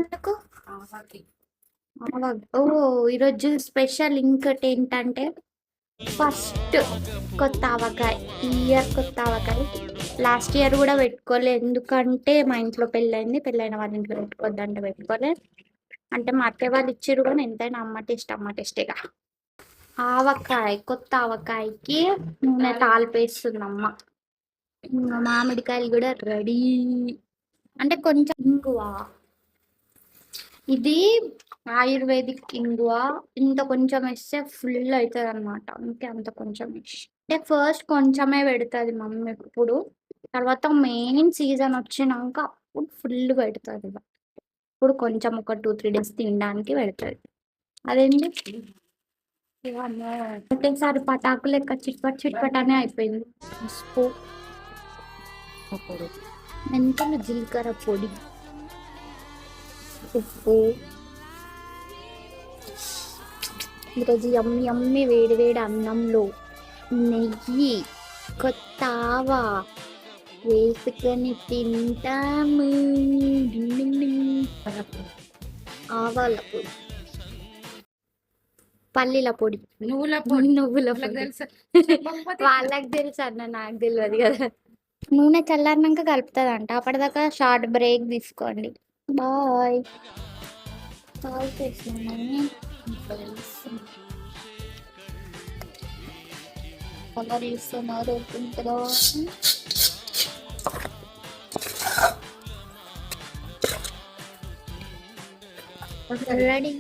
ఎందుకు? ఓ ఈరోజు స్పెషల్ ఇంకోటి ఏంటంటే ఫస్ట్ కొత్త ఆవకాయ. ఈ ఇయర్ కొత్త ఆవకాయ. లాస్ట్ ఇయర్ కూడా పెట్టుకోలే, ఎందుకంటే మా ఇంట్లో పెళ్ళైంది, పెళ్ళైన వాళ్ళ ఇంట్లో పెట్టుకోవద్దంటే పెట్టుకోలే. అంటే మా అత్తయ్య వాళ్ళు ఇచ్చిర్రు, కానీ ఎంతైనా అమ్మ టేస్టేగా. ఆవకాయ, కొత్త ఆవకాయకి నూనె తాలిపేస్తుందమ్మ. ఇంకా మామిడికాయలు కూడా రెడీ. అంటే కొంచెం ఇంగువ, ఇది ఆయుర్వేదిక్ ఇంగువ, ఇంత కొంచెం వేస్తే ఫుల్ అవుతుంది అనమాట. అందుకే అంత కొంచెం వేసి, అంటే ఫస్ట్ కొంచెమే పెడుతుంది మమ్మీ ఎప్పుడు, తర్వాత మెయిన్ సీజన్ వచ్చినాక అప్పుడు ఫుల్ పెడుతుంది. ఇప్పుడు కొంచెం ఒక 2-3 days తినడానికి పెడుతుంది. అదేంటి ఒకేసారి పటాకు లెక్క చిట్పట్ చిట్పట్ అనే అయిపోయింది. పసుపు, మెంతులు, జీలకర్ర పొడి, ఉప్పు. ఈరోజు యమ్మి యమ్మి వేడి వేడి అన్నంలో నెయ్యి, కొత్త ఆవా వేసుకొని తింటాము. ఆవాల పొడి, పల్లీల పొడి, నువ్వుల పొడి. వాళ్ళకి తెలుసు అన్న, నాకు తెలియదు కదా. నూనె చల్లారినాక కలుపుతుందంట. అప్పటిదాకా షార్ట్ బ్రేక్ తీసుకోండి. బాయ్. కాల్ చేసినామని కలర్ ఇస్తున్నారు కదా. రెడీ.